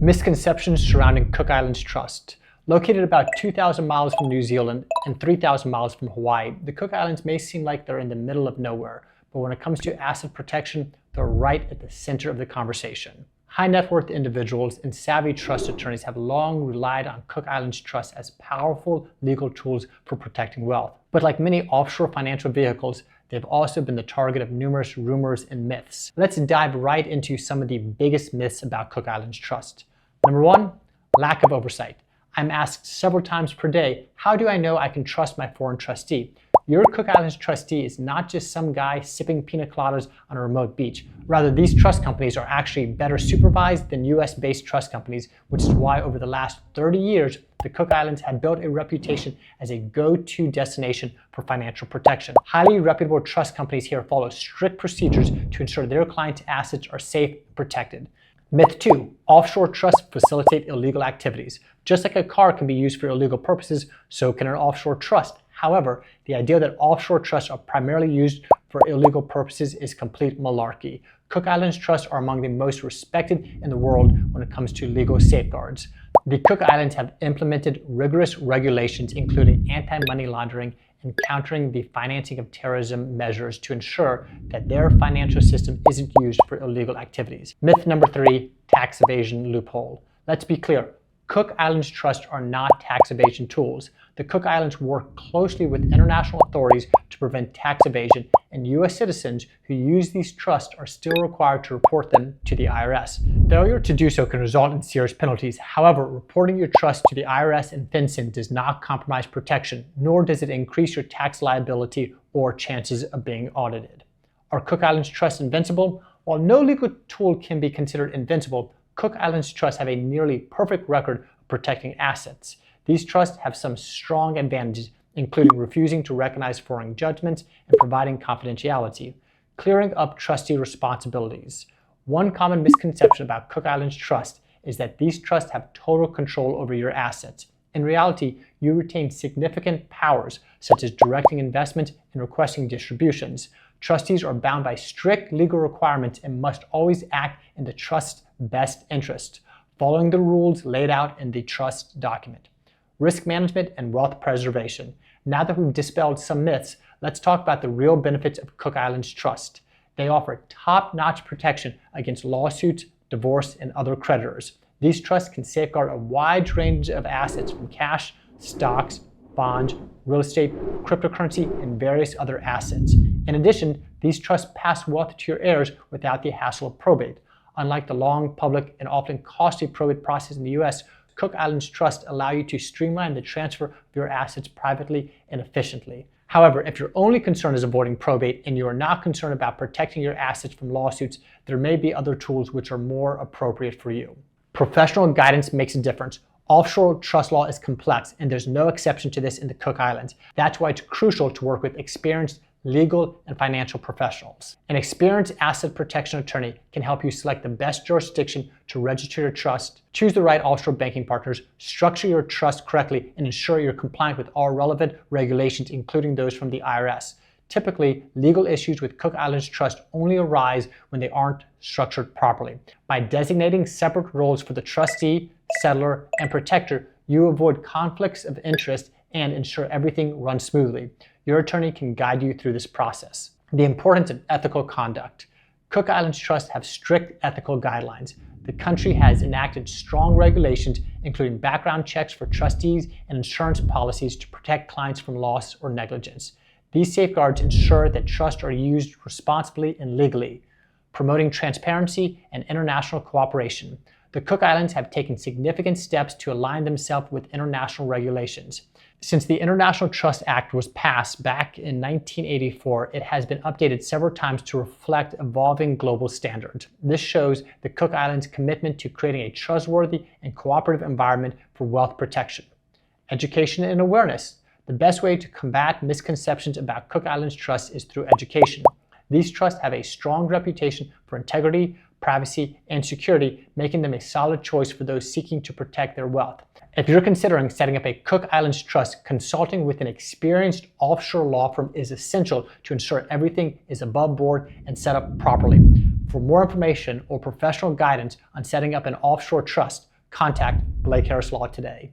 Misconceptions surrounding Cook Islands Trust. Located about 2,000 miles from New Zealand and 3,000 miles from Hawaii, the Cook Islands may seem like they're in the middle of nowhere, but when it comes to asset protection, they're right at the center of the conversation. High net worth individuals and savvy trust attorneys have long relied on Cook Islands Trust as powerful legal tools for protecting wealth. But like many offshore financial vehicles, they've also been the target of numerous rumors and myths. Let's dive right into some of the biggest myths about Cook Islands Trust. Number one, lack of oversight. I'm asked several times per day, how do I know I can trust my foreign trustee? Your Cook Islands trustee is not just some guy sipping pina coladas on a remote beach. Rather, these trust companies are actually better supervised than US-based trust companies, which is why over the last 30 years, the Cook Islands have built a reputation as a go-to destination for financial protection. Highly reputable trust companies here follow strict procedures to ensure their clients' assets are safe and protected. Myth 2, offshore trusts facilitate illegal activities. Just like a car can be used for illegal purposes, so can an offshore trust. However, the idea that offshore trusts are primarily used for illegal purposes is complete malarkey. Cook Islands trusts are among the most respected in the world when it comes to legal safeguards. The Cook Islands have implemented rigorous regulations, including anti-money laundering and countering the financing of terrorism measures to ensure that their financial system isn't used for illegal activities. Myth number 3, tax evasion loophole. Let's be clear. Cook Islands trusts are not tax evasion tools. The Cook Islands work closely with international authorities to prevent tax evasion, and US citizens who use these trusts are still required to report them to the IRS. Failure to do so can result in serious penalties. However, reporting your trust to the IRS and FinCEN does not compromise protection, nor does it increase your tax liability or chances of being audited. Are Cook Islands trusts invincible? While no legal tool can be considered invincible, Cook Islands trusts have a nearly perfect record of protecting assets. These trusts have some strong advantages, including refusing to recognize foreign judgments and providing confidentiality, clearing up trustee responsibilities. One common misconception about Cook Islands Trust is that these trusts have total control over your assets. In reality, you retain significant powers, such as directing investments and requesting distributions. Trustees are bound by strict legal requirements and must always act in the trust's best interest, following the rules laid out in the trust document. Risk management and wealth preservation. Now that we've dispelled some myths, let's talk about the real benefits of Cook Islands Trust. They offer top-notch protection against lawsuits, divorce, and other creditors. These trusts can safeguard a wide range of assets from cash, stocks, bonds, real estate, cryptocurrency, and various other assets. In addition, these trusts pass wealth to your heirs without the hassle of probate. Unlike the long, public, and often costly probate process in the US, Cook Islands Trust allow you to streamline the transfer of your assets privately and efficiently. However, if your only concern is avoiding probate and you are not concerned about protecting your assets from lawsuits, there may be other tools which are more appropriate for you. Professional guidance makes a difference. Offshore trust law is complex, and there's no exception to this in the Cook Islands. That's why it's crucial to work with experienced legal and financial professionals. An experienced asset protection attorney can help you select the best jurisdiction to register your trust, choose the right offshore banking partners, structure your trust correctly, and ensure you're compliant with all relevant regulations, including those from the IRS. Typically, legal issues with Cook Islands Trust only arise when they aren't structured properly. By designating separate roles for the trustee, settler, and protector, you avoid conflicts of interest and ensure everything runs smoothly. Your attorney can guide you through this process. The importance of ethical conduct. Cook Islands Trust have strict ethical guidelines. The country has enacted strong regulations, including background checks for trustees and insurance policies to protect clients from loss or negligence. These safeguards ensure that trusts are used responsibly and legally, promoting transparency and international cooperation. The Cook Islands have taken significant steps to align themselves with international regulations. Since the International Trust Act was passed back in 1984, it has been updated several times to reflect evolving global standards. This shows the Cook Islands' commitment to creating a trustworthy and cooperative environment for wealth protection. Education and awareness. The best way to combat misconceptions about Cook Islands Trust is through education. These trusts have a strong reputation for integrity, privacy, and security, making them a solid choice for those seeking to protect their wealth. If you're considering setting up a Cook Islands Trust, consulting with an experienced offshore law firm is essential to ensure everything is above board and set up properly. For more information or professional guidance on setting up an offshore trust, contact Blake Harris Law today.